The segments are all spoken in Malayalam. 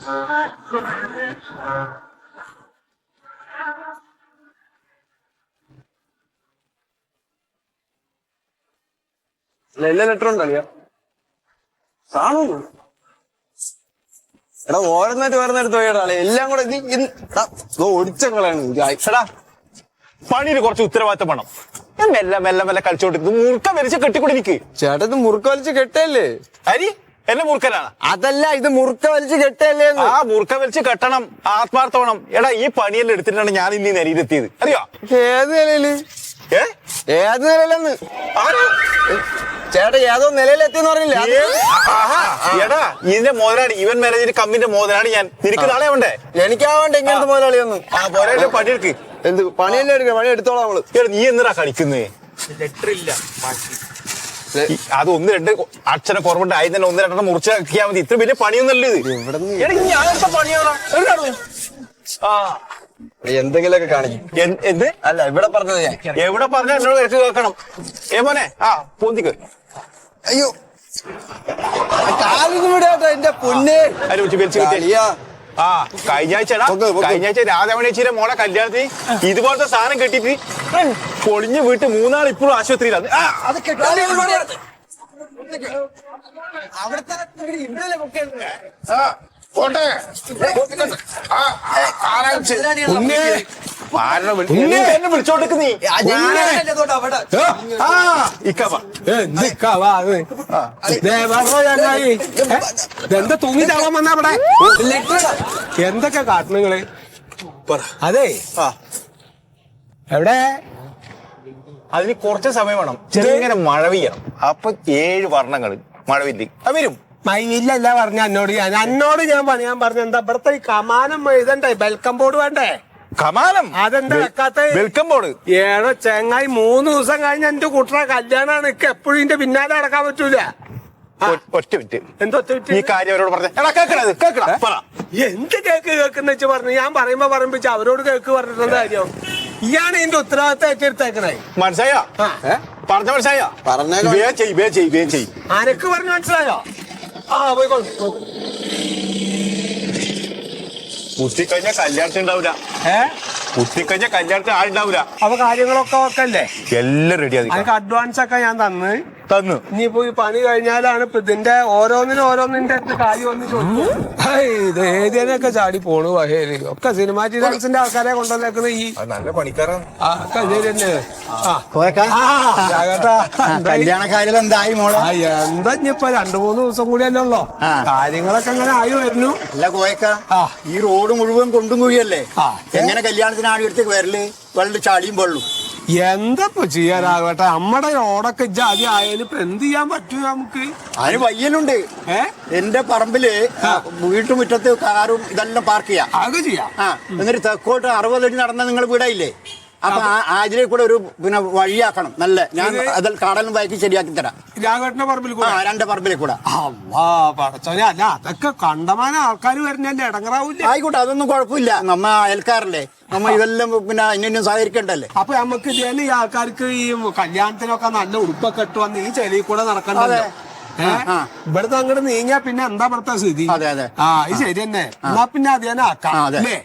എല്ലാ ലെറ്റർ ഉണ്ടല്ലോ കാണുന്നു. എടാ ഓരോന്നേരത്ത് പോയടാളെ എല്ലാം കൂടെ ഒടിച്ചങ്ങളാണ്. പണിയിൽ കുറച്ച് ഉത്തരവാദിത്തം വേണം. ഞാൻ മെല്ലെ മെല്ലെ മെല്ലെ കളിച്ചോണ്ട് മുറുക്ക വലിച്ച് കെട്ടിക്കൂടി എനിക്ക്. ചേട്ടാ ഇത് മുറുക്ക വലിച്ച് കെട്ടല്ലേ? അരി എന്നെ മുറുക്കലാണ്. അതല്ല, ഇത് മുറുക്ക വലിച്ച് കെട്ടല്ലേ? ആ മുറുക്ക വലിച്ച് കെട്ടണം, ആത്മാർത്ഥം വേണം. എടാ ഈ പണിയെല്ലാം എടുത്തിട്ടാണ് ഞാൻ ഇനി നിലയിലെത്തിയത്, അറിയോ? ഏത് നിലയില്? ഏത് നിലയിലെന്ന് ചേട്ടാ? ഏതോ നിലയിലെത്തിയെന്ന് പറഞ്ഞില്ലേ? എടാ ഇതിന്റെ മുതലാളി, ഇവൻ മാനേജർ കമ്മിന്റെ മുതലാളി ഞാൻ. നിനക്ക് നാളെ ആവണ്ടേ? എനിക്കാവണ്ടേ ഇങ്ങനത്തെ മുതലാളിയൊന്നും. ആ പോരാ പണിയെടുക്ക്. എന്ത് പണിയല്ലേ എടുക്ക? പണി എടുത്തോളാം നമ്മള്. എടാ നീ എന്തിനാ കളിക്കുന്നേ? ലെറ്റർ ഇല്ല. അത് ഒന്ന് രണ്ട് അക്ഷരം കുറവുണ്ട്, ആയി തന്നെ ഒന്ന് രണ്ടെണ്ണം മുറിച്ചാക്കിയാ മതി. ഇത്ര വലിയ പണിയൊന്നല്ലേ ഇത്? ഞാനെടുത്ത പണിയാണോ? ആ എന്തെങ്കിലുമൊക്കെ കാണിക്കും. എന്ത്? അല്ല ഇവിടെ പറഞ്ഞത് ഞാൻ എവിടെ പറഞ്ഞ എന്നോട് എടുത്ത് കേൾക്കണം. മോനെ ആ പൊന്തിക്ക്. അയ്യോ കാലിന് വിടാട്ടോ എന്റെ പൊന്നെ. അതിനെ വെച്ച് വലിച്ചു കിട്ടിയ ആ കഴിഞ്ഞ ആഴ്ച രാധാമണിയേച്ചിയുടെ മോളെ കല്യാണത്തിന് ഇതുപോലത്തെ സാധനം കെട്ടിട്ട് പൊളിഞ്ഞ് വീട്ട് മൂന്നാൾ ഇപ്പോഴും ആശുപത്രിയിലാണ്. വിളിച്ചോണ്ടിരിക്ക നീ. എന്താ തൂങ്ങി ചാവാൻ വന്നാ അവിടെ? എന്തൊക്കെ കാട്ടുന്നങ്ങള്? അതെ എവിടെ? അതിന് കുറച്ച് സമയം വേണം. ചെറിയ മഴ പെയ്യണം. അപ്പൊ 7 വർണ്ണങ്ങള് മഴവില്ല വരും. മയിലല്ല പറഞ്ഞ എന്നോട് ഞാൻ പറഞ്ഞ എന്താ ഇവിടത്തെ ഈ കമാനം എഴുതണ്ടേ? വെൽക്കം ബോർഡ് വേണ്ടേ? കമാനം അതെന്താ വെക്കാത്ത? വെൽക്കം ബോർഡ് ഏഴോ ചെങ്ങായി 3 ദിവസം കഴിഞ്ഞ എന്റെ കുട്ടറ കല്യാണാണ്. എനിക്ക് എപ്പോഴും ഇതിന്റെ പിന്നാലെ അടക്കാൻ പറ്റൂല. ഒറ്റ മിനിറ്റ്. എന്തോ ഈ കാര്യം അവരോട് പറഞ്ഞ എന്ത് കേക്ക് കേൾക്കുന്ന വെച്ച് പറഞ്ഞു. ഞാൻ പറയുമ്പോ അവരോട് കേക്ക് പറഞ്ഞിട്ടുള്ള കാര്യം ഇയാണ് ഇതിന്റെ ഉത്തരവാദിത്തം ഏറ്റെടുത്തേക്കണേ. മനസ്സിലായോ? പറഞ്ഞ മനസ്സിലായോ? അനക്ക് പറഞ്ഞു മനസ്സിലായോ? ആ പോയിക്കോളൂ. കുത്തിക്കഴിഞ്ഞ കല്യാണത്തിന് ഉണ്ടാവില്ല. കുത്തിക്കഴിഞ്ഞ കല്യാണത്തിന് ആളുണ്ടാവില്ല. അപ്പൊ കാര്യങ്ങളൊക്കെ ഓക്കല്ലേ? എല്ലാം റെഡിയാക്കി. അതിന് അഡ്വാൻസ് ഒക്കെ ഞാൻ തന്നു. ഇനിയിപ്പോ ഈ പണി കഴിഞ്ഞാലാണ് ഇപ്പൊ ഇതിന്റെ ഓരോന്നിന്റെ കാര്യം ഒന്ന് ചോദിക്കും. ഇത് ഏതിനൊക്കെ ചാടി പോണു വഹേല് ഒക്കെ സിനിമാറ്റിക് ഡാൻസിന്റെ ആൾക്കാരെ കൊണ്ടുവന്നേക്കുന്നത്. ഈ നല്ല പണിക്കാരാണ്. കല്യാണക്കാരിൽ എന്തായി മോളെ? എന്താ ഇനിയിപ്പൊ 2-3 ദിവസം കൂടിയല്ലേ ഉള്ളോ? കാര്യങ്ങളൊക്കെ അങ്ങനെ ആയി വരുന്നു. അല്ല കോയക്ക, ഈ റോഡ് മുഴുവൻ കൊണ്ടും കുഴിയല്ലേ? എങ്ങനെ കല്യാണത്തിന് ആടിയെടുത്തേക്ക് വരല്? വെള്ളം ചാടിയും വെള്ളും എന്താ ചെയ്യാനാകട്ടെ? നമ്മടെ റോഡൊക്കെ ജാതി ആയാലും ഇപ്പൊ എന്ത് ചെയ്യാൻ പറ്റൂ നമുക്ക്? അതിന് വയ്യലുണ്ട്. എന്റെ പറമ്പില് വീട്ടുമുറ്റത്ത് കാറും ഇതെല്ലാം പാർക്ക് ചെയ്യാം. അത് ചെയ്യാം. എന്നിട്ട് തെക്കോട്ട് 60 അടി നടന്ന നിങ്ങൾ വീടായില്ലേ? അപ്പൊ അതിലെ കൂടെ ഒരു വഴിയാക്കണം. നല്ല ഞാൻ അതിൽ കാടലും വയക്കി ശരിയാക്കി തരാം. രാഘവന്റെ പറമ്പിൽ 2 പറമ്പിലെ കൂടെ. പടച്ചോനെ, അല്ല അതൊക്കെ കണ്ടമാന ആൾക്കാർ വരുന്നല്ലേ, ഇടങ്ങറാവൂല്ലേ? ആയിക്കോട്ടെ, അതൊന്നും കുഴപ്പമില്ല. നമ്മ അയൽക്കാരല്ലേ, നമ്മ ഇതെല്ലാം ഇന്നും സഹകരിക്കണ്ടല്ലേ. അപ്പൊ നമുക്ക് ഇതേലും ഈ ആൾക്കാർക്ക് ഈ കല്യാണത്തിനൊക്കെ നല്ല ഉടുപ്പൊക്കെ ഇട്ട് വന്ന് ഈ ചെളിയിൽ കൂടെ നടക്കണ്ടല്ലോ. ഇവിടുത്തെ അങ്ങോട്ട് നീങ്ങിയാ പിന്നെ എന്താ ഇവിടുത്തെ സ്ഥിതി? ഇത് ശരി തന്നെ. എന്നാ പിന്നെ അത് തന്നെ ആക്കാം അല്ലേ?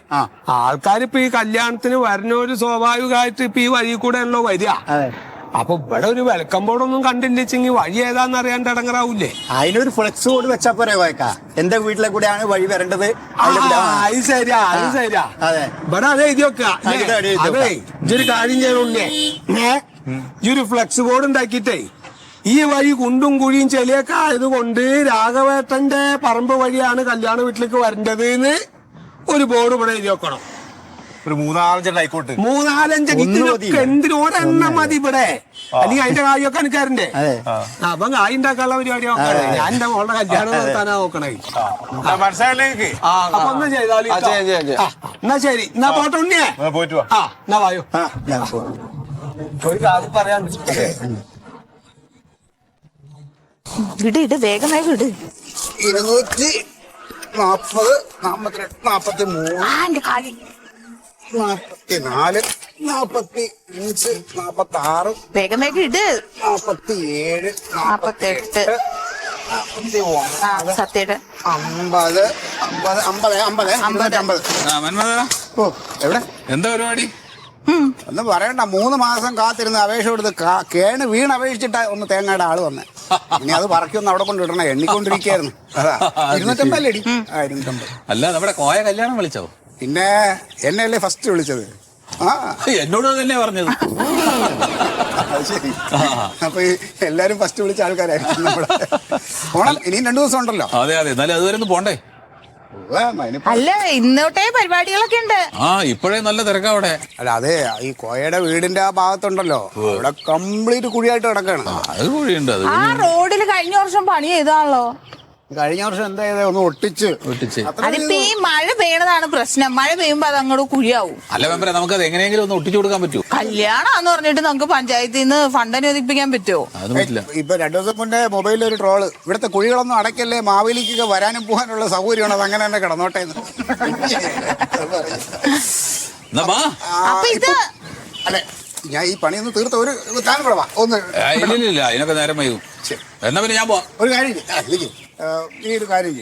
ആൾക്കാരിപ്പൊ ഈ കല്യാണത്തിന് വരുന്നൊരു സ്വാഭാവികമായിട്ട് ഇപ്പൊ ഈ വഴി കൂടെ ഉള്ളോ വരിക. അപ്പൊ ഇവിടെ ഒരു വെൽക്കം ബോർഡൊന്നും കണ്ടില്ലെച്ചെങ്കിൽ വഴി ഏതാന്ന് അറിയാണ്ട് ഇടങ്ങറാവൂലേ? അതിനൊരു ഫ്ലെക്സ് ബോർഡ് വെച്ചാ പോരെ കോയക്ക? എന്റെ വീട്ടിലെ കൂടെയാണ് വഴി വരേണ്ടത്. അത് ശരിയാ. ഇവിടെ അത് എഴുതി വെക്കുക. അതെ, ഇതൊരു കാര്യം ചെയ്യണേ, ഈ ഒരു ഫ്ലെക്സ് ബോർഡ് ഉണ്ടാക്കിയിട്ടേ ഈ വഴി കുണ്ടും കുഴിയും ചെളിയൊക്കെ ആയതുകൊണ്ട് രാഘവേട്ടന്റെ പറമ്പ് വഴിയാണ് കല്യാണ വീട്ടിലേക്ക് വരേണ്ടത് എന്ന് ഒരു ബോർഡ് ഇവിടെ എഴുതി വെക്കണം. ഒരു 3-4 ആയിക്കോട്ടെ. 3-5 എന്തിനും ഒരെണ്ണം മതി ഇവിടെ. അല്ലെങ്കിൽ അതിന്റെ കാര്യമൊക്കെ എനിക്കാരണ്ടേ? അപ്പൊ കായ് ഉണ്ടാക്കാനുള്ള പരിപാടി നോക്കണേ. ഞാൻ എന്റെ മോളുടെ കല്യാണം നടത്താനാ നോക്കണേ. അപ്പൊ ഒന്ന് ചെയ്താലും എന്നാ ശരി. എന്നാ പോട്ടെ ഉണ്ണിയേ. എന്നാ വായോ. ഒരു കാര്യം പറയാൻ വിട് വേഗമായി വിട്. 240, 42, 43, 44, 45, 46, വേഗമായി ഇട്. 47, 48, 49, 47 50 50 50 50 250. ഓ എവിടെ എന്താ പരിപാടി? ഒന്നും പറയണ്ട, 3 മാസം കാത്തിരുന്ന് അപേക്ഷ കൊടുത്ത് കേണ് വീണ് അപേക്ഷിച്ചിട്ട് ഒന്ന് തേങ്ങയുടെ ആള് വന്നേ. ഇനി അത് പറക്കൊന്ന് അവിടെ കൊണ്ട് ഇടണേ, എണ്ണിക്കൊണ്ടിരിക്കായിരുന്നു. അതാ 250 അല്ലേടി? 250. അല്ല, നമ്മുടെ കോയ കല്യാണം വിളിച്ചോ? പിന്നെ എന്നെയല്ലേ ഫസ്റ്റ് വിളിച്ചത്? ആ എന്നോട് തന്നെ പറഞ്ഞത്. അത് ശരി. അപ്പൊ ഈ എല്ലാരും ഫസ്റ്റ് വിളിച്ച ആൾക്കാരായിരിക്കും നമ്മുടെ. ഓണം ഇനിയും 2 ദിവസം ഉണ്ടല്ലോ. അതെ അതെ, എന്നാലും അതുവരെ ഒന്ന് പോണ്ടേ? അല്ല, ഇന്നോട്ടേ പരിപാടികളൊക്കെ ഉണ്ട്. ഇപ്പോഴേ നല്ല തിരക്കാ അവിടെ. അല്ല അതെ, ഈ കോയയുടെ വീടിന്റെ ആ ഭാഗത്തുണ്ടല്ലോ, അവിടെ കംപ്ലീറ്റ് കുഴിയായിട്ട് കിടക്കാണ്. അത് കുഴിയുണ്ട്. അത് ആ റോഡിൽ കഴിഞ്ഞ വർഷം പണി ചെയ്താണല്ലോ. കഴിഞ്ഞ വർഷം എന്താ ചെയ്തേ? ഒന്ന് ഒട്ടിച്ച്. അതിപ്പോ ഈ മഴ പെയ്യണതാണ് പ്രശ്നം. മഴ പെയ്യുമ്പോ അത് അങ്ങോട്ട് കുഴിയാവും. അല്ല മെമ്പറെ, നമുക്ക് അത് എങ്ങനെയെങ്കിലും ഒന്ന് ഒട്ടിച്ചു കൊടുക്കാൻ പറ്റുമോ? കല്യാണാന്ന് പറഞ്ഞിട്ട് നമുക്ക് പഞ്ചായത്തിൽ നിന്ന് ഫണ്ട് അനുവദിപ്പിക്കാൻ പറ്റുമോ? അതും പറ്റില്ല. ഇപ്പൊ 2 ദിവസം മുന്നേ മൊബൈലിൽ ഒരു ട്രോള്, ഇവിടുത്തെ കുഴികളൊന്നും അടയ്ക്കല്ലേ, മാവേലിക്കൊക്കെ വരാനും പോകാനുള്ള സൗകര്യമാണ്, അത് അങ്ങനെ തന്നെ കിടന്നോട്ടെ. അപ്പൊ ഇത് അല്ലെ, ഞാൻ ഈ പണിയൊന്ന് തീർത്ത ഒരു താനും കൂടെ വാ ഒന്ന്. ഇല്ല, അതിനൊക്കെ നേരം വൈകും. എന്നാ പിന്നെ ഞാൻ പോവാം. ഒരു കാര്യം ഈ ഒരു കാര്യം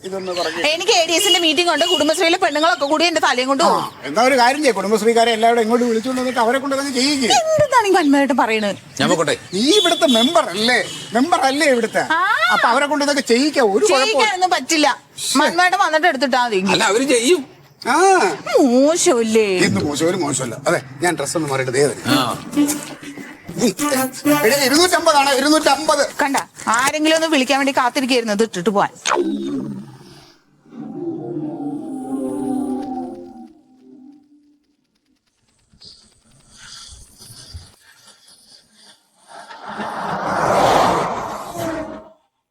ഇതൊന്ന് പറഞ്ഞു. എനിക്ക് ADS-ന്റെ മീറ്റിംഗ് ഉണ്ട്. കുടുംബശ്രീയിലെ പെണ്ണുങ്ങളൊക്കെ കൂടി എന്റെ തലയും കൊണ്ട് പോകും. എന്നാ ഒരു കാര്യം ചെയ്യും, കുടുംബശ്രീക്കാരെ എല്ലാവരും ഇങ്ങോട്ട് വിളിച്ചുകൊണ്ട് വന്നിട്ട് അവരെ കൊണ്ട് തന്നെ ചെയ്യിക്കുക. എന്താണ് ഈ വന്മായിട്ട് പറയണത്? ഞാൻ പോട്ടെ. ഈ ഇവിടുത്തെ മെമ്പർ അല്ലേ ഇവിടുത്തെ? അപ്പൊ അവരെ കൊണ്ട് ഇതൊക്കെ ചെയ്യിക്കാം. ഒരു ചെയ്യിക്കാനൊന്നും പറ്റില്ല. വന്മായിട്ട് വന്നിട്ട് എടുത്തിട്ടാ മതി. അല്ല, അവര് ചെയ്യും. മോശമല്ലേ? ഇന്ന് മോശമല്ല. അതെ, ഞാൻ ഡ്രസ് ഒന്ന് മാറിയിട്ട് 250 250. കണ്ട, ആരെങ്കിലും ഒന്ന് വിളിക്കാൻ വേണ്ടി കാത്തിരിക്കായിരുന്നു ഇത് ഇട്ടിട്ട് പോവാൻ.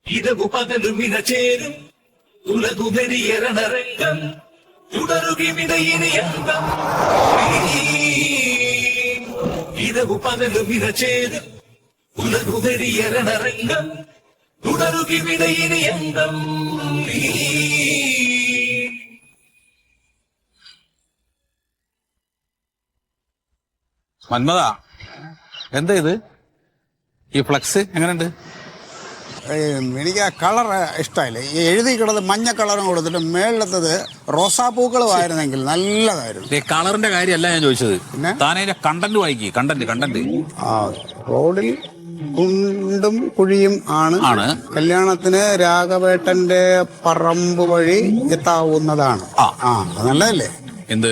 ഇതകു പകലുമിന ചേരും ഉലകുമെരിയരണരംഗം തുടരുകിമിതയിനിയംഗം ഇതകു പകലുമിന ചേരും ഉലകുമെരിയരണരംഗം തുടരുകിമിതയിനിയംഗം. മന്മത, എന്താ ഇത്? ഈ ഫ്ലക്സ് എങ്ങനെയുണ്ട്? എനിക്ക് ആ കളർ ഇഷ്ടമായില്ല. ഈ എഴുതി കിടന്നത് മഞ്ഞ കളറും കൊടുത്തിട്ട് മേളിലത്തത് റോസാപ്പൂക്കളുമായിരുന്നെങ്കിൽ നല്ലതായിരുന്നു. ഈ കളറിന്റെ കാര്യമല്ല ഞാൻ ചോദിച്ചത്. താനതിന്റെ കണ്ടന്റ് വായിക്കി. കണ്ടന്റ് ആ റോഡിൽ കുണ്ടും കുഴിയും ആണ്. കല്യാണത്തിന് രാഘവേട്ടന്റെ പറമ്പ് വഴി എത്താവുന്നതാണ്. നല്ലതല്ലേ? എന്ത്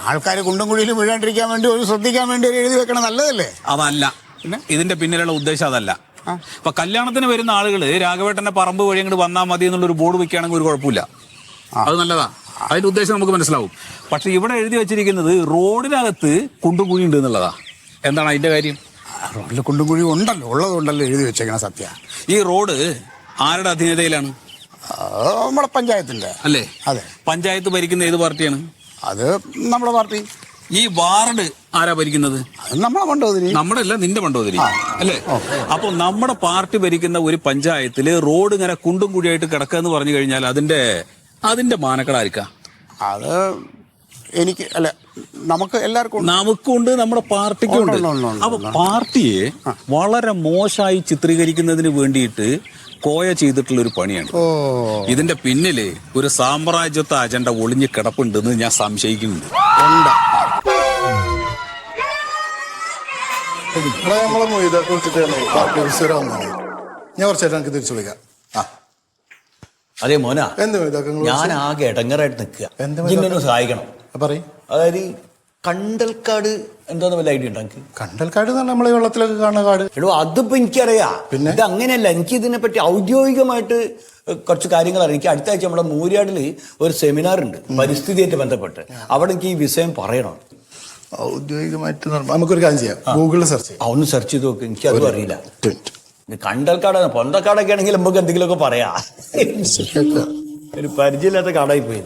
ആൾക്കാർ കുണ്ടും കുഴിയിലും വീഴാണ്ടിരിക്കാൻ വേണ്ടി ഒരു ശ്രദ്ധിക്കാൻ വേണ്ടി ഒരു എഴുതി വെക്കണം, നല്ലതല്ലേ? അതല്ല, ഇതിന്റെ പിന്നിലുള്ള ഉദ്ദേശം അതല്ല. ഇപ്പൊ കല്യാണത്തിന് വരുന്ന ആളുകള് രാഘവേട്ടന്റെ പറമ്പ് വഴി അങ്ങോട്ട് വന്നാൽ മതി എന്നുള്ളൊരു ബോർഡ് വെക്കുകയാണെങ്കിൽ ഒരു കുഴപ്പമില്ല. അത് നല്ലതാ, അതിന്റെ ഉദ്ദേശം നമുക്ക് മനസ്സിലാവും. പക്ഷെ ഇവിടെ എഴുതി വെച്ചിരിക്കുന്നത് റോഡിനകത്ത് കുണ്ടും കുഴി ഉണ്ട് എന്നുള്ളതാ. എന്താണ് അതിന്റെ കാര്യം? റോഡിൽ കുണ്ടും കുഴി ഉള്ളതുകൊണ്ടല്ലോ എഴുതി വെച്ചേക്കണ. സത്യ, ഈ റോഡ് ആരുടെ അധീനതയിലാണ്? നമ്മുടെ പഞ്ചായത്തിന്റെ അല്ലേ? അതെ. പഞ്ചായത്ത് ഭരിക്കുന്ന ഏത് പാർട്ടിയാണ്? അത് നമ്മുടെ പാർട്ടി. ഈ വാർഡ് ആരാ ഭരിക്കുന്നത്? നമ്മളെ മണ്ടോതിരി. നമ്മുടെ അല്ല, നിന്റെ മണ്ടോതിരി അല്ലേ? അപ്പൊ നമ്മുടെ പാർട്ടി ഭരിക്കുന്ന ഒരു പഞ്ചായത്തില് റോഡ് ഇങ്ങനെ കുണ്ടും കുഴിയായിട്ട് കിടക്കുക എന്ന് പറഞ്ഞു കഴിഞ്ഞാൽ അതിന്റെ മാനക്കടായിരിക്കാ? അത് എനിക്ക് അല്ല, നമുക്ക് എല്ലാവർക്കും നമുക്കുണ്ട്, നമ്മുടെ പാർട്ടിക്കും ഉണ്ട്. അപ്പൊ പാർട്ടിയെ വളരെ മോശമായി ചിത്രീകരിക്കുന്നതിന് വേണ്ടിയിട്ട് കോയ ചെയ്തിട്ടുള്ള ഒരു പണിയാണ്. ഇതിന്റെ പിന്നില് ഒരു സാമ്രാജ്യത്വ അജണ്ട ഒളിഞ്ഞ് കിടപ്പുണ്ടെന്ന് ഞാൻ സംശയിക്കുന്നുണ്ട്. ഞാൻ കുറച്ചായിട്ട് എനിക്ക് തിരിച്ചു വിളിക്കാം. അതെ മോന, ഞാൻ ആകെ ഇടങ്ങറായിട്ട് നിൽക്കുക. ഇങ്ങനെ സഹായിക്കണം. പറയും. അതായത് കണ്ടൽക്കാട് എന്താന്ന് വല്ല ഐഡിയ ഉണ്ടോ? എനിക്ക് കണ്ടൽക്കാട് നമ്മളെ വെള്ളത്തിലൊക്കെ കാണുന്ന കാട്. എടോ, അതിപ്പോ എനിക്കറിയാം. പിന്നെ ഇത് അങ്ങനെയല്ല. എനിക്ക് ഇതിനെപ്പറ്റി ഔദ്യോഗികമായിട്ട് കുറച്ച് കാര്യങ്ങൾ അറിയാം. എനിക്ക് അടുത്ത ആഴ്ച നമ്മുടെ മൂര്യാടിൽ ഒരു സെമിനാർ ഉണ്ട് പരിസ്ഥിതിയായിട്ട് ബന്ധപ്പെട്ട്. അവിടെ എനിക്ക് ഈ വിഷയം പറയണം. ഔദ്യോഗികമായിട്ട് നമുക്കൊരു കാര്യം ചെയ്യാം, ഗൂഗിളിൽ സെർച്ച് ചെയ്യാം. ഒന്ന് സെർച്ച് ചെയ്ത് നോക്ക്. എനിക്ക് അതും അറിയില്ല. കണ്ടൽക്കാടാണ്. പൊന്തക്കാടൊക്കെ ആണെങ്കിൽ നമുക്ക് എന്തെങ്കിലുമൊക്കെ പറയാം. ഒരു പരിചയമില്ലാത്ത കാടായി പോയി.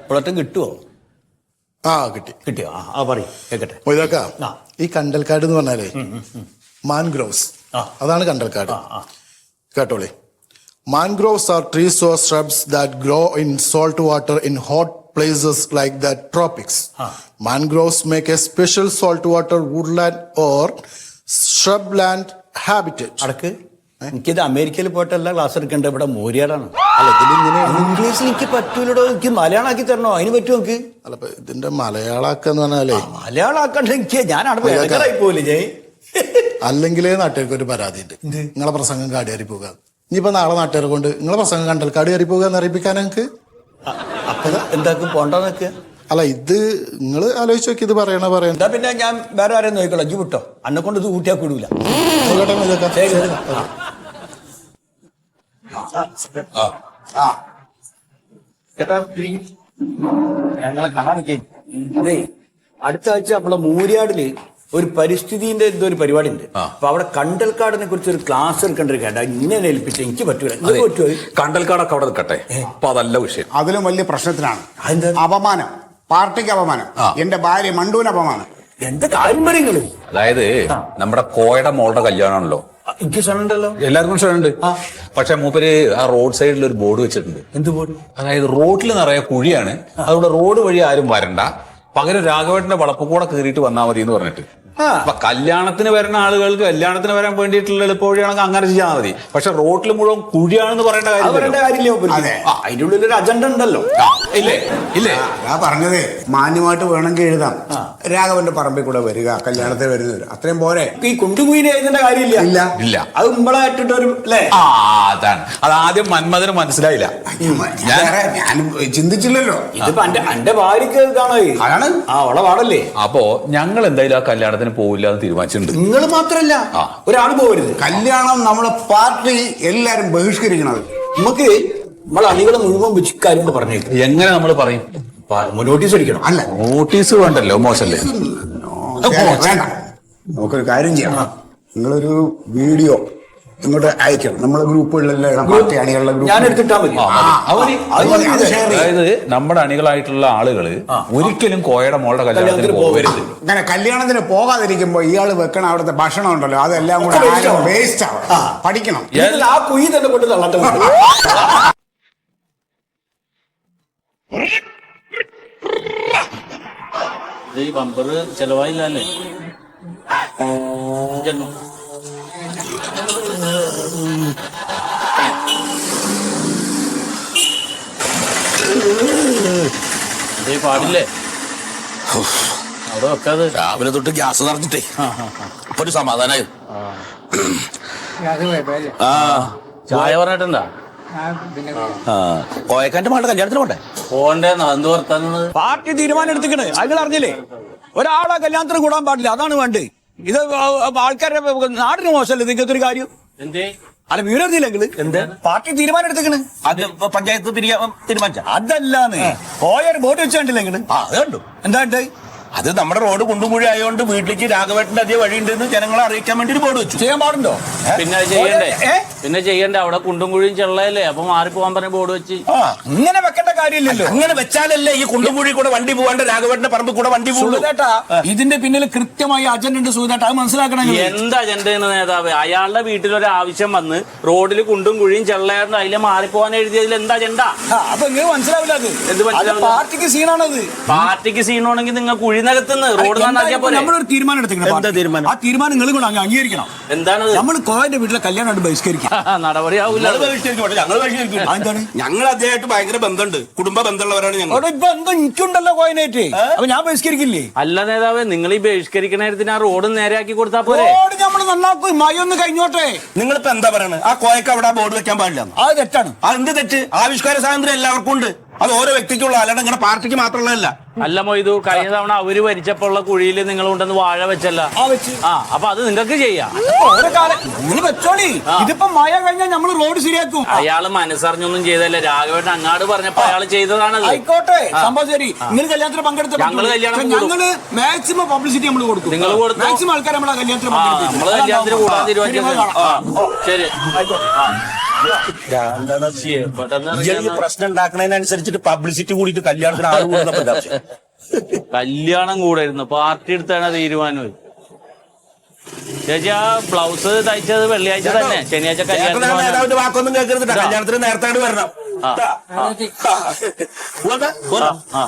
ഇപ്പോഴത്തെ കിട്ടുമോ? കിട്ടിയോ? പറയും കേക്കട്ടെ. ഈ കണ്ടൽക്കാട് എന്ന് പറഞ്ഞാലേ മാൻഗ്രോവ്സ്, അതാണ് കണ്ടൽക്കാട്. കേട്ടോളെ, mangroves are trees or shrubs that grow in salt water in hot places like the tropics. Mangroves make a special saltwater woodland or shrubland habitat. എനിക്കിത് അമേരിക്കയിൽ പോയിട്ടല്ല ക്ലാസ് എടുക്കേണ്ടത്, ഇവിടെ മൂര്യാടാണ്. അല്ല ഇതിലിങ്ങനെ ഇംഗ്ലീഷിൽ എനിക്ക് പറ്റൂലോ, എനിക്ക് മലയാളമാക്കി തരണോ? അതിന് പറ്റുമോ എനിക്ക്? അല്ല ഇപ്പൊ ഇതിന്റെ മലയാളാക്കെന്ന് പറഞ്ഞാലേ മലയാളമാക്കണ്ട എനിക്ക്, ഞാനാണ് ഇടങ്ങറായി പോലെ ജയ്. അല്ലെങ്കിലേ നാട്ടുകാർക്ക് ഒരു പരാതി ഉണ്ട്, നിങ്ങളെ പ്രസംഗം കാടിയേറി പോകുക. ഇനിയിപ്പോ നാളെ നാട്ടുകാരെ കൊണ്ട് നിങ്ങളെ പ്രസംഗം കണ്ടാൽ കാടിയേറി പോകുക എന്ന് അറിയിപ്പിക്കാൻ ഞങ്ങൾക്ക്. അപ്പൊ എന്താക്കും പോണ്ടെന്ന് വെക്കുക? അല്ല ഇത് നിങ്ങൾ ആലോചിച്ച് നോക്കി, ഇത് പറയണ എന്താ പിന്നെ ഞാൻ വേറെ ആരെയും നോക്കിക്കോളാം, അജ്ജു വിട്ടോ, അന്നെ കൊണ്ട് ഇത് കൂട്ടിയാ കൂടൂല. അടുത്ത ആഴ്ച നമ്മളെ മൂര്യാടില് ഒരു പരിസ്ഥിതിന്റെ എന്തോ ഒരു പരിപാടി ഉണ്ട്. അപ്പൊ അവിടെ കണ്ടൽക്കാടിനെ കുറിച്ച് ഒരു ക്ലാസ് എടുക്കേണ്ടിരിക്കണ്ട, ഇങ്ങനെ ഏൽപ്പിച്ച എനിക്ക് പറ്റൂല. പറ്റുമോ? കണ്ടൽക്കാടൊക്കെ അവിടെ നിൽക്കട്ടെ, അപ്പൊ അതല്ല വിഷയം. അതിലും വലിയ പ്രശ്നത്തിനാണ് അപമാനം, പാർട്ടിക്ക് അപമാനം, എന്റെ ഭാര്യ മണ്ടൂന് അപമാനം. എന്താ കാര്യം പറയുന്നത്? അതായത് നമ്മുടെ കോയുടെ മോളുടെ കല്യാണമാണല്ലോ, എനിക്ക് ക്ഷണുണ്ടല്ലോ, എല്ലാവർക്കും ക്ഷണുണ്ട്. പക്ഷെ മൂപ്പര് ആ റോഡ് സൈഡിൽ ഒരു ബോർഡ് വെച്ചിട്ടുണ്ട്. എന്ത് ബോർഡ്? അതായത് റോഡിൽ നിറയെ കുഴിയാണ്, അതുകൊണ്ട് റോഡ് വഴി ആരും വരണ്ട, പകരം രാഘവേട്ടന്റെ വളപ്പ് കൂടെ കയറിയിട്ട് വന്നാൽ മതി എന്ന് പറഞ്ഞിട്ട്. അപ്പൊ കല്യാണത്തിന് വരുന്ന ആളുകൾക്ക് കല്യാണത്തിന് വരാൻ വേണ്ടിയിട്ടുള്ള എളുപ്പ വഴിയാണെങ്കിൽ അങ്ങനെ ചെയ്യാൽ മതി. പക്ഷെ റോഡിൽ മുഴുവൻ കുഴിയാണെന്ന് പറയേണ്ട കാര്യമില്ല. അതിന്റെ ഉള്ളിൽ ഒരു അജണ്ട ഉണ്ടല്ലോ, ഇല്ലേ? ഇല്ലേ? ഞാൻ പറഞ്ഞതേ മാന്യമായിട്ട് വേണമെങ്കിൽ എഴുതാം, രാഘവന്റെ പറമ്പിൽ കൂടെ വരിക, കല്യാണത്തിന് വരുന്നത്, അത്രയും പോരെ. ഈ കുണ്ടുകുയിന് എഴുതേണ്ട കാര്യമില്ല. ഇല്ല, അത് മുമ്പളായിട്ടൊരു അല്ലേ? അതാണ്. അത് ആദ്യം മന്മഥന് മനസ്സിലായില്ല, ഞാൻ ചിന്തിച്ചില്ലല്ലോ. ഇതിപ്പോ എന്റെ ഭാര്യക്ക് കാണോ, അതാണ് അവളെ പാടല്ലേ. അപ്പൊ ഞങ്ങൾ എന്തായാലും ആ കല്യാണത്തിന് പോവില്ല എന്ന് തീരുമാനിച്ചിട്ടുണ്ട്. നിങ്ങൾ മാത്രല്ല ഒരാൾ പോകരുത്. കല്യാണം നമ്മളെ പാർട്ടി എല്ലാരും ബഹിഷ്കരിക്കണത്. നമുക്ക് നമ്മളെ അണികളെ മുഴുവൻ വെച്ച് കാര്യങ്ങൾ പറഞ്ഞേക്കും. എങ്ങനെ നമ്മൾ പറയും? നോട്ടീസ് അടിക്കണം. അല്ല, നോട്ടീസ് വേണ്ടല്ലോ, മോശല്ലേ? വേണ്ട, നമുക്കൊരു കാര്യം ചെയ്യാം. നിങ്ങളൊരു വീഡിയോ ഇങ്ങോട്ട് അയക്കണം, നമ്മളെ ഗ്രൂപ്പുകളിലെല്ലാം പാർട്ടി അണികളുടെ ഗ്രൂപ്പ് ഞാൻ എടുത്തിട്ടാ മതി. അതായത് നമ്മുടെ അണികളായിട്ടുള്ള ആളുകള് ഒരിക്കലും കോയയുടെ മോളുടെ കല്യാണത്തിന് പോകരുത്. അങ്ങനെ കല്യാണത്തിന് പോകാതിരിക്കുമ്പോ ഇയാള് വെക്കണ അവിടുത്തെ ഭക്ഷണം ഉണ്ടല്ലോ, അതെല്ലാം കൂടെ വേസ്റ്റ് ആവും. പഠിക്കണം. ആ കുഴി തന്നെ കൊണ്ട് തള്ളട്ടെ. ഈ ബമ്പർ ചെലവായില്ലേ? പാടില്ലേ അവിടെ വെക്കാതെ? രാവിലെ തൊട്ട് ഗ്യാസ് നിറഞ്ഞിട്ടേ ഇപ്പൊ ഒരു സമാധാനായി. ചായ പറഞ്ഞിട്ടുണ്ടാ? കോയക്കാന്റെ മകളുടെ കല്യാണത്തിന് പോണ്ടേ? പോണ്ടേന്നോ? എന്ത് വർത്താനാണ്? പാർട്ടി തീരുമാനം എടുത്തിക്കണ്, അയാൾ അറിഞ്ഞില്ലേ? ഒരാളെ കല്യാണത്തിന് കൂടാൻ പാടില്ല, അതാണ് വേണ്ടത്. ഇത് ആൾക്കാരുടെ നാടിന് മോശമല്ലേ നിങ്ങൾക്ക് ഒരു കാര്യം? എന്തേ? അല്ല വീടറിയില്ലെങ്കിൽ എന്താ പാർട്ടി തീരുമാനം എടുത്തിക്കണ്? അത് പഞ്ചായത്ത് തീരുമാനിച്ച അതല്ലാന്ന് പോയൊരു ബോട്ട് വെച്ച് കണ്ടില്ലെങ്കിൽ അത് കണ്ടു. എന്താ ഉണ്ട്? അത് നമ്മുടെ റോഡ് കുണ്ടുമുഴി ആയതുകൊണ്ട് വീട്ടിലേക്ക് രാഘവേട്ടന്റെ അതേ വഴിയുണ്ടെന്ന് ജനങ്ങളെ അറിയിക്കാൻ വേണ്ടി ഒരു ബോർഡ് വെച്ചു. ചെയ്യാൻ പാടുണ്ടോ? പിന്നെ ചെയ്യണ്ടേ? അവിടെ കുണ്ടും കുഴിയും ചെള്ളയല്ലേ, അപ്പൊ മാറിപ്പോവാൻ പറഞ്ഞ ബോർഡ് വെച്ച്. ഇങ്ങനെ വെക്കേണ്ട കാര്യമില്ലല്ലോ. അങ്ങനെ വെച്ചാലല്ലേ ഈ കുണ്ടുമുഴി കൂടെ വണ്ടി പോകാണ്ട് രാഘവേട്ടന്റെ പറമ്പിൽ കൂടെ വണ്ടി പോകും. ഇതിന്റെ പിന്നിൽ കൃത്യമായി അജണ്ട ഉണ്ട് സുഹൃത്തായിട്ട്, അത് മനസ്സിലാക്കണം. എന്ത് അജണ്ടയെന്ന് നേതാവ്? അയാളുടെ വീട്ടിലൊരു ആവശ്യം വന്ന് റോഡിൽ കുണ്ടും കുഴിയും ചെള്ളയായിരുന്നു, അതിലെ മാറിപ്പോവാൻ എഴുതിയതിൽ എന്താ അജണ്ട? അപ്പൊ നിങ്ങൾ മനസ്സിലാവില്ല. അത് എന്ത് മനസ്സിലാവില്ല? പാർട്ടിക്ക് സീനാണത്. പാർട്ടിക്ക് സീനാണെങ്കിൽ നിങ്ങൾ കുഴി നികത്തുന്ന റോഡ് നമ്മളൊരു തീരുമാനം എടുത്തിരിക്കണം. ആ തീരുമാനം നിങ്ങൾ കൂടെ അംഗീകരിക്കണം. എന്താണ്? നമ്മൾ കോയന്റെ വീട്ടിലെ കല്യാണം ബഹിഷ്കരിക്കാം. നടപടിയാവില്ല. ഞങ്ങൾ അദ്ദേഹമായിട്ട് ഭയങ്കര ബന്ധമുണ്ട്, കുടുംബ ബന്ധമുള്ളവരാണ് ഞങ്ങൾ. ബന്ധം എനിക്കുണ്ടല്ലോ കോയനായിട്ട്, അപ്പൊ ഞാൻ ബഹിഷ്കരിക്കില്ലേ? അല്ല നേതാവേ, നിങ്ങൾ ഈ ബഹിഷ്കരിക്കുന്ന കാര്യത്തിന് ആ റോഡ് നേരെയാക്കി കൊടുത്താൽ പോലെ. റോഡ് നമ്മൾ നന്നാക്കും, മയൊന്ന് കഴിഞ്ഞോട്ടെ. നിങ്ങളിപ്പോ എന്താ പറയണത്? ആ കോയക്ക് അവിടെ ബോർഡ് വെക്കാൻ പാടില്ല? അത് തെറ്റാണ്. അതെന്ത് തെറ്റ്? ആവിഷ്കാര സ്വാതന്ത്ര്യം എല്ലാവർക്കും ഉണ്ട്, അത് ഓരോ വ്യക്തിക്കുള്ള, അല്ലാണ്ട് നിങ്ങളുടെ പാർട്ടിക്ക് മാത്രമുള്ളതല്ല. അല്ല മൊയ്തു, കഴിഞ്ഞ തവണ അവര് ഭരിച്ചപ്പോ ഉള്ള കുഴിയിൽ നിങ്ങൾ കൊണ്ടുവന്ന് വാഴ വെച്ചല്ല. അപ്പൊ അത് നിങ്ങൾക്ക് ചെയ്യാം. വെച്ചോളി, ഇതിപ്പോ മഴ കഴിഞ്ഞാൽ നമ്മൾ റോഡ് ശരിയാക്കും. അയാള് മനസ്സറിഞ്ഞൊന്നും ചെയ്തല്ലേ, രാഘവേട്ടൻ അങ്ങാട് പറഞ്ഞപ്പോ അയാൾ ചെയ്തതാണ്. ആയിക്കോട്ടെ, സംഭവം ശരി. നിങ്ങൾ കല്യാണത്തിന് പങ്കെടുത്ത ഞങ്ങള് മാക്സിമം പബ്ലിസിറ്റി നമ്മൾ കൊടുക്കും. നിങ്ങൾ കൊടുക്കും, മാക്സിമം ആൾക്കാർ നമ്മളെ കല്യാണത്തിന് നമ്മള് കല്യാണത്തിന് കൂടാൻ തീരുമാനിച്ചു. ശരി, പ്രശ്നം ഉണ്ടാക്കുന്നതിനനുസരിച്ചിട്ട് പബ്ലിസിറ്റി കൂടിയിട്ട് കല്യാണത്തിന് ആൾ കൂടുന്ന കല്യാണം കൂടായിരുന്നു, പാർട്ടി എടുത്താണ് തീരുമാനം. ചേച്ചി ആ ബ്ലൗസ് തയ്ച്ചത് വെള്ളിയാഴ്ച തന്നെ, ശനിയാഴ്ച നേതാവിന്റെ വാക്കൊന്നും കേൾക്കരുത്, കല്യാണത്തിന് നേരത്തെ വരണം.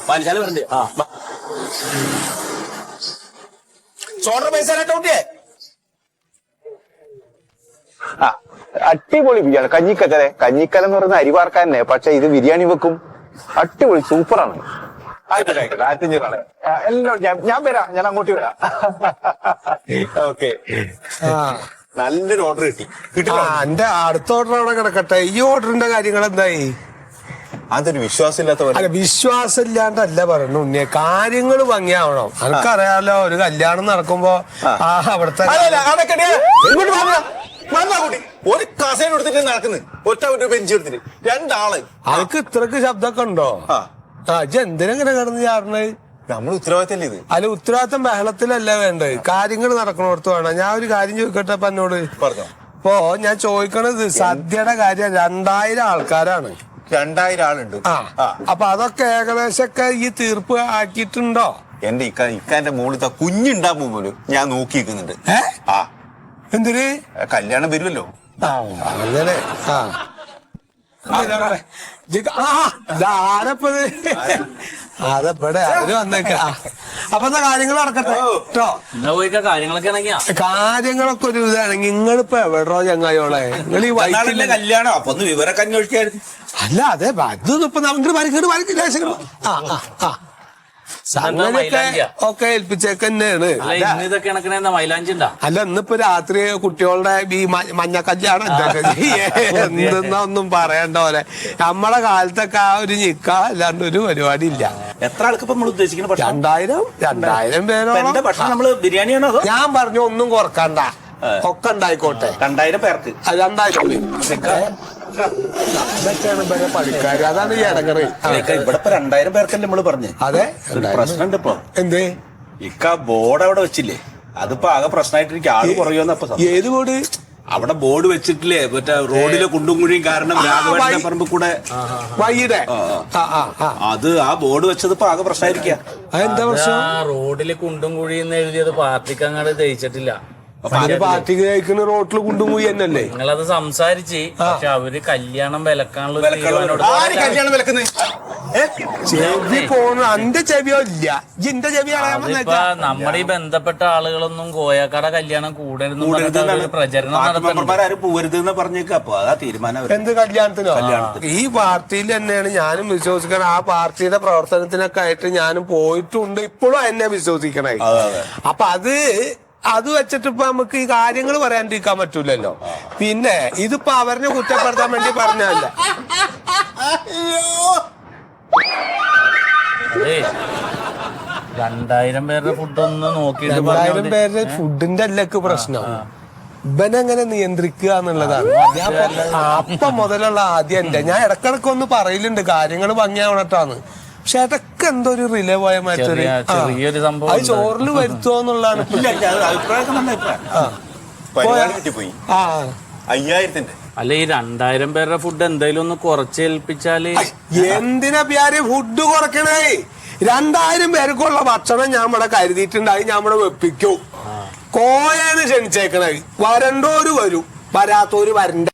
പാലിശാല വരണ്ടേ? സോഡർ പൈസ ഊട്ടിയേ. അടിപൊളി ബിരിയാണി. കഞ്ഞിക്കല്ലേ, കഞ്ഞിക്കല എന്ന് പറയുന്ന അരി വാർക്കാരനെ, പക്ഷെ ഇത് ബിരിയാണി വെക്കും. അടിപൊളി, സൂപ്പറാണ്. ആയിക്കോട്ടെ, 1500 എല്ലാം ഞാൻ വരാം, ഞാൻ അങ്ങോട്ട് വരാം. ഓക്കെ, നല്ലൊരു ഓർഡർ കിട്ടി. എന്റെ അടുത്ത ഓർഡർ അവിടെ കിടക്കട്ടെ. ഈ ഓർഡറിന്റെ കാര്യങ്ങൾ എന്തായി? അതൊരു വിശ്വാസമില്ലാത്ത പോലെ. അല്ല, വിശ്വാസം ഇല്ലാണ്ടല്ല പറഞ്ഞു ഉണ്ണിയെ, കാര്യങ്ങൾ ഭംഗിയാവണം. നമുക്കറിയാലോ, ഒരു കല്യാണം നടക്കുമ്പോ അവിടുത്തെ ഒരു കസേര എടുത്തിട്ട് നടക്കുന്നത്, ഒറ്റ ബെഞ്ച് എടുത്തിട്ട് 2 ആള്. അതൊക്കെ ഇത്രക്ക് ശബ്ദമൊക്കെ ഉണ്ടോ? എന്തിനെങ്ങനെ കിടന്ന് ചാടണേ? നമ്മൾ ഉത്തരവാദിത്തല്ലേ ഇത്? അല്ല, ഉത്തരവാദിത്തം ബഹളത്തിലല്ല വേണ്ടത്, കാര്യങ്ങൾ നടക്കണോടത്ത് വേണം. ഞാൻ ഒരു കാര്യം ചോദിക്കട്ടെ അപ്പൊ എന്നോട്. പറഞ്ഞോ. ഇപ്പൊ ഞാൻ ചോദിക്കണത് സദ്യയുടെ കാര്യം. 2000 ആൾക്കാരാണ്. 2000 ആളുണ്ട്. അപ്പൊ അതൊക്കെ ഏകദേശമൊക്കെ ഈ തീർപ്പ് ആക്കിയിട്ടുണ്ടോ? എന്റെ ഇക്കാന്റെ മുകളിലത്തെ കുഞ്ഞുണ്ടാകുമ്പോ പോലും ഞാൻ നോക്കിയിരിക്കുന്നുണ്ട്. എന്തിന്? കല്യാണം വരുമല്ലോ. അങ്ങനെ അതെപ്പടെ അവര് വന്നേക്ക. അപ്പൊ എന്താ കാര്യങ്ങൾ നടക്കട്ടെ കേട്ടോ. കാര്യങ്ങളൊക്കെ ഒരു ഇതാണെങ്കിൽ നിങ്ങളിപ്പോ എവിടോ ചങ്ങായോളെ? നിങ്ങൾ ഈ വൈകിട്ടില്ല കല്യാണം, അപ്പൊ ഒന്ന് വിവരൊക്കെ അന്വേഷിക്കായിരുന്നു. അല്ല, അതെ, അതൊന്നും ഇപ്പൊ നമുക്ക് ഒക്കെ ഏൽപ്പിച്ചേക്ക് തന്നെയാണ്. അല്ല, ഇന്നിപ്പോ രാത്രി കുട്ടികളുടെ ഈ മഞ്ഞ കല്യാണം എന്തെന്നാ ഒന്നും പറയണ്ട പോലെ. നമ്മളെ കാലത്തൊക്കെ ആ ഒരു ഞിക്ക അല്ലാണ്ട് ഒരു പരിപാടി ഇല്ല. എത്ര ആൾക്ക് നമ്മൾ ഉദ്ദേശിക്കുന്നത്? 2000 പേരോളം. നമ്മള് ബിരിയാണിയാണോ? ഞാൻ പറഞ്ഞു ഒന്നും കുറക്കണ്ട, ഒക്കെ ഉണ്ടായിക്കോട്ടെ. 2000 പേർക്ക് 2000 ഇതൊക്കെയാണ് ഇവരെ പണിക്കാര്. അതാണ് ഈ ഇടങ്ങറ്. ഇവിടെ 2000 പേർക്കല്ലേ നമ്മള് പറഞ്ഞേ? അതെ, പ്രശ്നമുണ്ട് ഇപ്പൊ. എന്ത്? ബോർഡ് അവിടെ വെച്ചില്ലേ, അതിപ്പോ ആകെ പ്രശ്നമായിട്ടിരിക്കും. ആള് കുറയുമെന്നപ്പോ. ഏത് ബോർഡ്? അവിടെ ബോർഡ് വെച്ചിട്ടില്ലേ, മറ്റേ റോഡിലെ കുണ്ടും കുഴിയും കാരണം രാഘവന്റെ പറമ്പ് കൂടെ വൈകിട്ട് അത് ആ ബോർഡ് വെച്ചത് ഇപ്പൊ ആകെ പ്രശ്നമായിരിക്കുക. അതെന്താ പ്രശ്നം? റോഡില് കുണ്ടും കുഴിയെന്ന് എഴുതിയത് പാർട്ടിക്ക് അങ്ങോട്ട് ദഹിച്ചിട്ടില്ല. പാർട്ടിക്ക് കഴിക്കുന്ന റോട്ടില് കുണ്ടും കുഴി തന്നെയല്ലേ? നിങ്ങളത് സംസാരിച്ച്, പക്ഷെ അവര് കല്യാണം വിലക്കാനുള്ള ചെവി പോണ എന്റെ ചെവിയോ ഇല്ല, എന്റെ ചെവി നമ്മുടെ ഈ ബന്ധപ്പെട്ട ആളുകളൊന്നും കോയക്കാടെ കല്യാണം കൂടരുത് പ്രചരണം നടത്തുന്നത് പോകരുത് എന്ന് പറഞ്ഞേക്ക്. അപ്പൊ അതാ തീരുമാനം. എന്ത് കല്യാണത്തിനോ? ഈ പാർട്ടിയിൽ തന്നെയാണ് ഞാനും വിശ്വസിക്കണം. ആ പാർട്ടിയുടെ പ്രവർത്തനത്തിനൊക്കെ ആയിട്ട് ഞാനും പോയിട്ടുണ്ട്, ഇപ്പോഴും എന്നെ വിശ്വസിക്കണേ. അപ്പൊ അത് വെച്ചിട്ട് ഇപ്പൊ നമുക്ക് ഈ കാര്യങ്ങൾ പറയാണ്ടിരിക്കാൻ പറ്റൂലല്ലോ. പിന്നെ ഇതിപ്പോ അവരെ കുറ്റപ്പെടുത്താൻ വേണ്ടി പറഞ്ഞല്ല. 2000 പേരുടെ ഫുഡൊന്ന് നോക്കിയിട്ട് 2000 പേരുടെ ഫുഡിന്റെ അല്ലക്ക് പ്രശ്നം. ഇവനെങ്ങനെ നിയന്ത്രിക്കുക എന്നുള്ളതാണ്. ഞാൻ അപ്പം മുതലുള്ള ആദ്യം ഞാൻ ഇടക്കിടക്കൊന്ന് പറയലുണ്ട് കാര്യങ്ങൾ ഭംഗിയാവണട്ടാന്ന്. പക്ഷെ അതൊക്കെ എന്തോ ഒരു റിലേ പോയ മാറ്റൊരു അത് ചോറിൽ വരുത്തുക എന്നുള്ളതാണ്. അല്ല, ഈ 2000 പേരുടെ ഫുഡ് എന്തായാലും ഒന്ന് കുറച്ചേൽപ്പിച്ചാല്. എന്തിനാ പ്യാരെ ഫുഡ് കുറക്കണേ? 2000 പേർക്കുള്ള ഭക്ഷണം ഞാൻ ഇവിടെ കരുതിയിട്ടുണ്ടായി, ഞാൻ ഇവിടെ വെപ്പിക്കും. കോയാണ് ക്ഷണിച്ചേക്കണേ. വരണ്ടോര് വരും, വരാത്തോര് വരണ്ട.